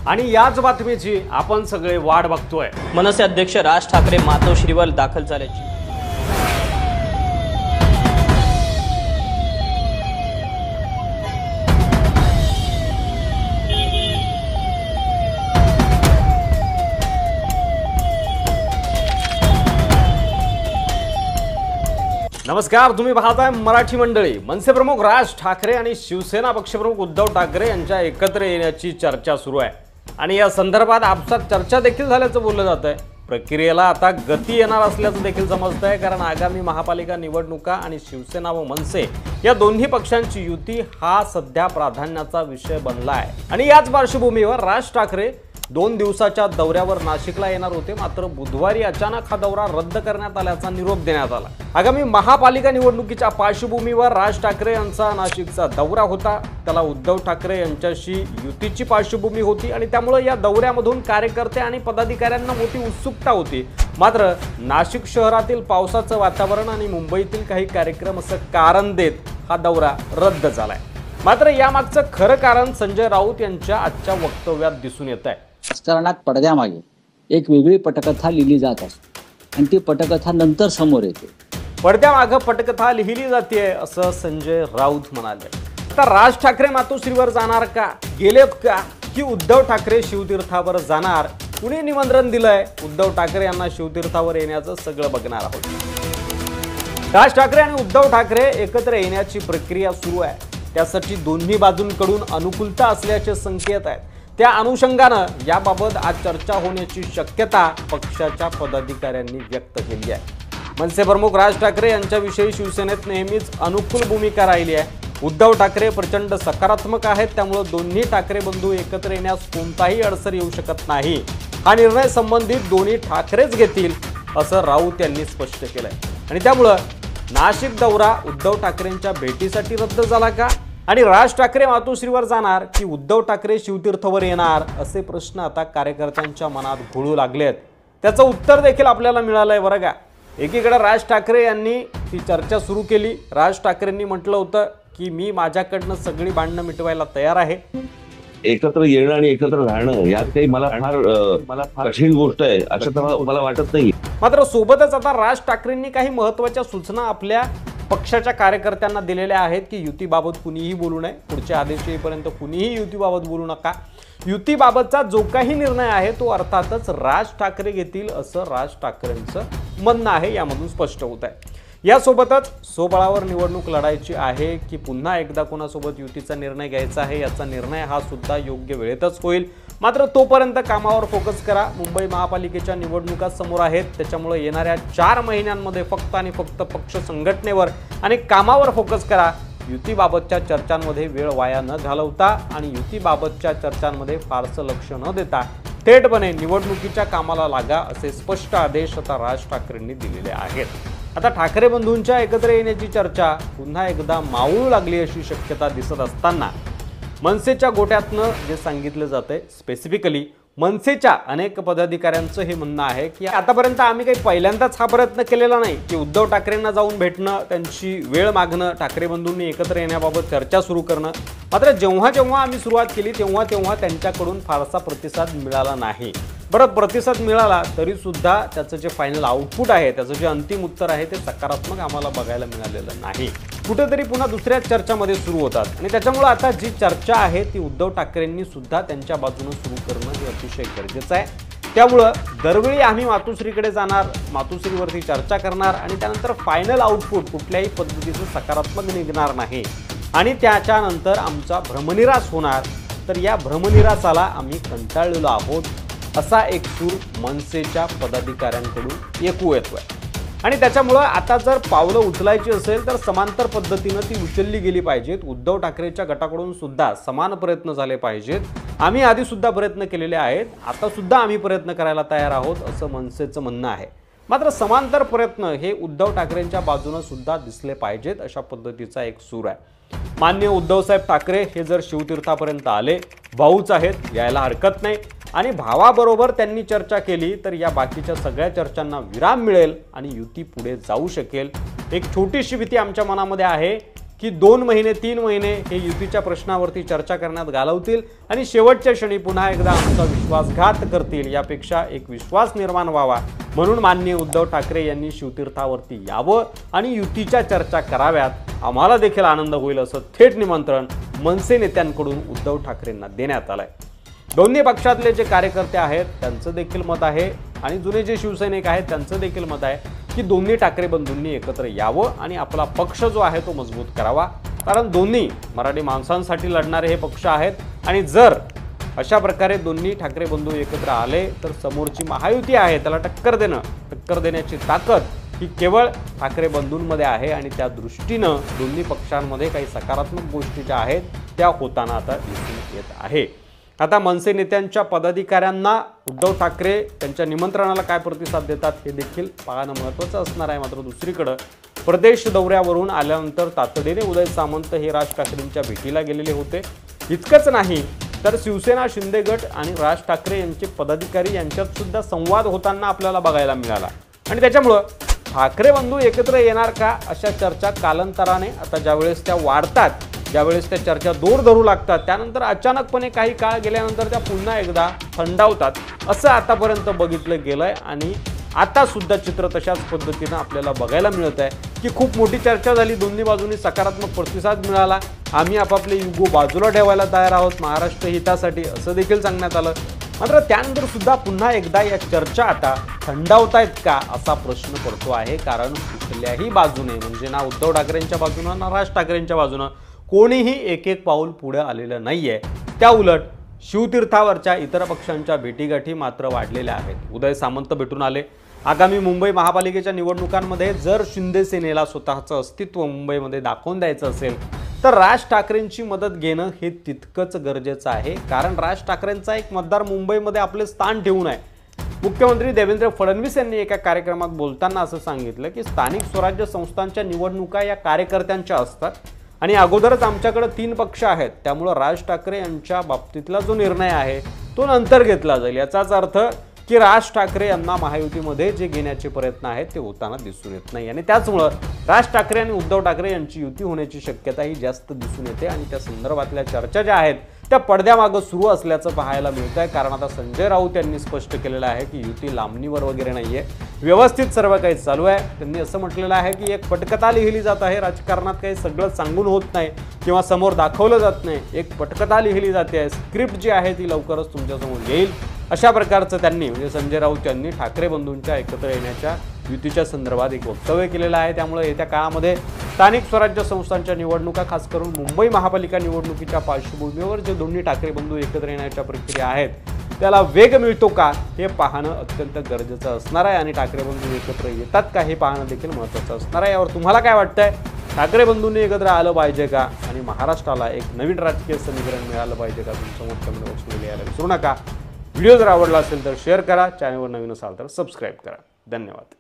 आणि याच बातमीची आपण सगळे वाट बघतोय। मनसे अध्यक्ष राज ठाकरे मातोश्रीवर दाखल झाल्याची नमस्कार, तुम्ही पाहताय मराठी मंडळी। मनसे प्रमुख राज ठाकरे आणि शिवसेना पक्षप्रमुख उद्धव ठाकरे यांच्या एकत्र येण्याची चर्चा सुरू आहे आणि या संदर्भात आपसात चर्चा देखील झाल्याचं बोललं जात आहे। प्रक्रियेला आता गती येणार असल्याचं देखील समजतंय, कारण आगामी महापालिका निवडणुका आणि शिवसेना व मनसे या दोन्ही पक्षांची युती हा सध्या प्राधान्याचा विषय बनला आहे। आणि याच पार्श्वभूमीवर राज ठाकरे 2 दिवसाच्या दौऱ्यावर नाशिकला येणार होते, मात्र बुधवारी अचानक हा दौरा रद्द करण्यात आल्याचा निरोप देण्यात आला। आगामी महापालिका निवडणुकीच्या पार्श्वभूमीवर राज ठाकरे यांचा नाशिकचा दौरा होता, त्याला उद्धव ठाकरे यांच्याशी युतीची पार्श्वभूमी होती आणि त्यामुळे या दौऱ्यामधून कार्यकर्ते आणि पदाधिकाऱ्यांना मोठी उत्सुकता होती। मात्र नाशिक शहरातील पावसाचं वातावरण आणि मुंबईतील काही कार्यक्रम असं कारण देत हा दौरा रद्द झालाय। मात्र यामागचं खरं कारण संजय राऊत यांच्या आजच्या वक्तव्यात दिसून येत आहे। राजकारणात पडद्यामागे एक वेगळी पटकथा लिहिली जात असते आणि ती पटकथा नंतर समोर येते। पडद्यामागे पटकथा लिहिली जाते असं संजय राऊत म्हणाले। आता राज ठाकरे मातोश्रीवर जाणार का, गेलेत का, की उद्धव ठाकरे शिवतीर्थावर जाणार, कुणी निमंत्रण दिलंय उद्धव ठाकरे यांना शिवतीर्थावर येण्याचं सगळं बघणार आहोत। राज ठाकरे आणि उद्धव ठाकरे एकत्र येण्याची प्रक्रिया सुरू आहे, त्यासाठी दोन्ही बाजूंकडून अनुकूलता असल्याचे संकेत आहेत। त्या अनुषंगानं याबाबत आज चर्चा होण्याची शक्यता पक्षाच्या पदाधिकाऱ्यांनी व्यक्त केली आहे। मनसे प्रमुख राज ठाकरे यांच्याविषयी शिवसेनेत नेहमीच अनुकूल भूमिका राहिली आहे। उद्धव ठाकरे प्रचंड सकारात्मक आहेत, त्यामुळे दोन्ही ठाकरे बंधू एकत्र येण्यास कोणताही अडसर येऊ शकत नाही। हा निर्णय संबंधित दोन्ही ठाकरेच घेतील असं राऊत यांनी स्पष्ट केलंय। आणि त्यामुळे नाशिक दौरा उद्धव ठाकरेंच्या भेटीसाठी रद्द झाला का, आणि राज ठाकरे मातोश्रीवर जाणार की उद्धव ठाकरे शिवतीर्थावर येणार, असे प्रश्न आता कार्यकर्त्यांच्या मनात घोळू लागलेत। त्याचं उत्तर देखील आपल्याला मिळालंय बरं का। एकीकडे राज ठाकरे यांनी ती चर्चा सुरू केली। राज ठाकरेंनी म्हटलं होतं की मी माझ्याकडनं सगळी भांडणं मिटवायला तयार आहे। एकत्र येणं आणि एकत्र राहणं यात काही मला फार कठीण गोष्ट आहे असं तर मला वाटत नाही। मात्र सोबतच आता राज ठाकरेंनी काही महत्त्वाच्या सूचना आपल्या पक्षाच्या कार्यकर्त्यांना दिलेल्या आहेत की युतीबाबत कुणीही बोलू नये, पुढचे आदेश येईपर्यंत कुणीही युतीबाबत बोलू नका। युतीबाबतचा जो काही निर्णय आहे तो अर्थातच राज ठाकरे घेतील असं राज ठाकरेंचं म्हणणं आहे, यामधून स्पष्ट होत आहे। यासोबतच स्वबळावर निवडणूक लढायची आहे की पुन्हा एकदा कोणासोबत युतीचा निर्णय घ्यायचा आहे, याचा निर्णय हा सुद्धा योग्य वेळेतच होईल। मात्र तोपर्यंत कामावर फोकस करा। मुंबई महापालिकेच्या निवडणुका समोर आहेत, त्याच्यामुळे येणाऱ्या 4 महिन्यांमध्ये फक्त आणि फक्त पक्ष संघटनेवर आणि कामावर फोकस करा। युतीबाबतच्या चर्चांमध्ये वेळ वाया न घालवता आणि युतीबाबतच्या चर्चांमध्ये फारसं लक्ष न देता थेटपणे निवडणुकीच्या कामाला लागा, असे स्पष्ट आदेश आता राज ठाकरेंनी दिलेले आहेत। आता ठाकरे बंधूंच्या एकत्र येण्याची चर्चा पुन्हा एकदा मावळू लागली अशी शक्यता दिसत असताना मनसेच्या गोट्यातनं जे सांगितलं जातंय, स्पेसिफिकली मनसेच्या अनेक पदाधिकाऱ्यांचं हे म्हणणं आहे की आतापर्यंत आम्ही काही पहिल्यांदाच हा प्रयत्न केलेला नाही की उद्धव ठाकरेंना जाऊन भेटणं, त्यांची वेळ मागणं, ठाकरे बंधूंनी एकत्र येण्याबाबत चर्चा सुरू करणं। मात्र जेव्हा जेव्हा आम्ही सुरुवात केली तेव्हा तेव्हा त्यांच्याकडून फारसा प्रतिसाद मिळाला नाही। बरं, प्रतिसाद मिळाला तरी सुद्धा त्याचं जे फायनल आउटपुट आहे, त्याचं जे अंतिम उत्तर आहे ते सकारात्मक आम्हाला बघायला मिळालेलं नाही। कुठेतरी पुन्हा दुसऱ्या चर्चामध्ये सुरू होतात आणि त्याच्यामुळे आता जी चर्चा आहे ती उद्धव ठाकरेंनी सुद्धा त्यांच्या बाजूने सुरू करणं हे अतिशय गरजेचं आहे। त्यामुळं दरवेळी आम्ही मातोश्रीकडे जाणार, मातोश्रीवरती चर्चा करणार आणि त्यानंतर फायनल आउटपुट कुठल्याही पद्धतीचं सकारात्मक निघणार नाही आणि त्याच्यानंतर आमचा भ्रमनिरास होणार, तर या भ्रमनिरासाला आम्ही कंटाळलेलो आहोत असा एक सूर मनसेच्या पदाधिकाऱ्यांकडून ऐकू येतोय। आणि त्याच्यामुळे आता जर पावलं उचलायची असेल तर समांतर पद्धतीने ती उचलली गेली पाहिजेत। उद्धव ठाकरेच्या गटाकडून सुद्धा समान प्रयत्न झाले पाहिजेत। आम्ही आधी सुद्धा प्रयत्न केलेले आहेत, आता सुद्धा आम्ही प्रयत्न करायला तयार आहोत असं मनसेचं म्हणणं आहे। मात्र समांतर प्रयत्न हे उद्धव ठाकरेंच्या बाजूने सुद्धा दिसले पाहिजेत अशा पद्धतीचा एक सूर आहे। माननीय उद्धवसाहेब ठाकरे हे जर शिवतीर्थापर्यंत आले, भाऊच आहेत, यायला हरकत नाही आणि भावाबरोबर त्यांनी चर्चा केली तर या बाकीच्या सगळ्या चर्चांना विराम मिळेल आणि युती पुढे जाऊ शकेल। एक छोटीशी भीती आमच्या मनामध्ये आहे की 2 महिने 3 महिने हे युतीच्या प्रश्नावरती चर्चा करण्यात घालवतील आणि शेवटच्या क्षणी पुन्हा एकदा आमचा विश्वासघात करतील, यापेक्षा एक विश्वास निर्माण व्हावा म्हणून माननीय उद्धव ठाकरे यांनी शिवतीर्थावरती यावं आणि युतीच्या चर्चा कराव्यात, आम्हाला देखील आनंद होईल असं थेट निमंत्रण मनसे नेत्यांकडून उद्धव ठाकरेंना देण्यात आलंय। दोन्ही पक्षातले जे कार्यकर्ते आहेत त्यांचं देखील मत आहे आणि जुने जे शिवसैनिक आहेत त्यांचं देखील मत आहे की दोन्ही ठाकरे बंधूंनी एकत्र यावं आणि आपला पक्ष जो आहे तो मजबूत करावा, कारण दोन्ही मराठी माणसांसाठी लढणारे हे पक्ष आहेत आणि जर अशा प्रकारे दोन्ही ठाकरे बंधू एकत्र आले तर समोरची महायुती आहे त्याला टक्कर देण्याची ताकद ही केवळ ठाकरे बंधूंमध्ये आहे आणि त्या दृष्टीनं दोन्ही पक्षांमध्ये काही सकारात्मक गोष्टी ज्या आहेत त्या होताना आता दिसून येत आहे। आता मनसे नेत्यांच्या पदाधिकाऱ्यांना उद्धव ठाकरे त्यांच्या निमंत्रणाला काय प्रतिसाद देतात हे देखील पाहणं महत्त्वाचं असणार आहे। मात्र दुसरीकडं प्रदेश दौऱ्यावरून आल्यानंतर तातडीने उदय सामंत हे राज ठाकरेंच्या भेटीला गेलेले होते। इतकंच नाही तर शिवसेना शिंदे गट आणि राज ठाकरे यांचे पदाधिकारी यांच्यात सुद्धा संवाद होताना आपल्याला बघायला मिळाला आणि त्याच्यामुळं ठाकरे बंधू एकत्र येणार का अशा चर्चा कालांतराने आता ज्यावेळेस त्या वाढतात, ज्यावेळेस त्या चर्चा दूर धरू लागतात, त्यानंतर अचानकपणे काही काळ गेल्यानंतर त्या पुन्हा एकदा थंडावतात असं आतापर्यंत बघितलं गेलंय आणि आता सुद्धा चित्र तशाच पद्धतीनं आपल्याला बघायला मिळत आहे की खूप मोठी चर्चा झाली, दोन्ही बाजूंनी सकारात्मक प्रतिसाद मिळाला, आम्ही आपापले युगो बाजूला ठेवायला तयार आहोत महाराष्ट्र हितासाठी असं देखील सांगण्यात आलं। मात्र त्यानंतर सुद्धा पुन्हा एकदा या चर्चा आता थंडावतायत का असा प्रश्न पडतो आहे, कारण कुठल्याही बाजूने म्हणजे ना उद्धव ठाकरेंच्या बाजूनं ना राज ठाकरेंच्या बाजूनं कोणीही एक पाऊल पुढे आलेलं नाहीये। त्या उलट शिवतीर्थावरच्या इतर पक्षांच्या भेटीगाठी मात्र वाढलेल्या आहेत। उदय सामंत भेटून आले। आगामी मुंबई महापालिकेच्या निवडणुकांमध्ये जर शिंदे सेनेला स्वतःचं अस्तित्व मुंबईमध्ये दाखवून द्यायचं असेल तर राज ठाकरेंची मदत घेणं हे तितकंच गरजेचं आहे, कारण राज ठाकरेंचा एक मतदार मुंबईमध्ये आपले स्थान ठेवून आहे। मुख्यमंत्री देवेंद्र फडणवीस यांनी एका कार्यक्रमात बोलताना असं सांगितलं की स्थानिक स्वराज्य संस्थांच्या निवडणुका या कार्यकर्त्यांच्या असतात आणि अगोदरच आमच्याकडे 3 पक्ष आहेत, त्यामुळे राज ठाकरे यांच्या बाबतीतला जो निर्णय आहे तो नंतर घेतला जाईल। याचाच अर्थ की राज ठाकरे यांना महायुतीमध्ये जे घेण्याचे प्रयत्न आहेत ते होताना दिसून येत नाही आणि त्याचमुळे राज ठाकरे आणि उद्धव ठाकरे यांची युती होण्याची शक्यता ही जास्त दिसून येते आणि त्या संदर्भातल्या चर्चा ज्या आहेत त्या पडद्यामागं सुरू असल्याचं पाहायला मिळत आहे। कारण आता संजय राऊत यांनी स्पष्ट केलेलं आहे की युती लांबणीवर वगैरे नाहीये, व्यवस्थित सर्व काही चालू आहे। त्यांनी असं म्हटलेलं आहे की एक पटकथा लिहिली जात आहे, राजकारणात काही सगळं सांगून होत नाही किंवा समोर दाखवलं जात नाही, एक पटकथा लिहिली जाते आहे, स्क्रिप्ट जी आहे ती लवकरच तुमच्यासमोर येईल अशा प्रकारचं त्यांनी म्हणजे संजय राऊत यांनी ठाकरे बंधूंच्या एकत्र येण्याच्या युतीच्या संदर्भात एक वक्तव्य केलेलं आहे। त्यामुळे येत्या काळामध्ये स्थानिक स्वराज्य संस्थांच्या निवडणुका खास करून मुंबई महापालिका निवडणुकीच्या पार्श्वभूमीवर जे दोन्ही ठाकरे बंधू एकत्र येण्याच्या प्रक्रिया आहेत त्याला वेग मिळतो का हे पाहणं अत्यंत गरजेचं असणार आहे आणि ठाकरे बंधू एकत्र येतात का हे पाहणं देखील महत्त्वाचं असणार आहे। यावर तुम्हाला काय वाटतंय? ठाकरे बंधूंनी एकत्र आलं पाहिजे का आणि महाराष्ट्राला एक नवीन राजकीय समीकरण मिळालं पाहिजे का? तुमचं कमेंट बॉक्समध्ये लिहायला विसरू नका। व्हिडिओ जर आवडला असेल तर शेअर करा, चॅनलवर नवीन असाल तर सबस्क्राईब करा। धन्यवाद।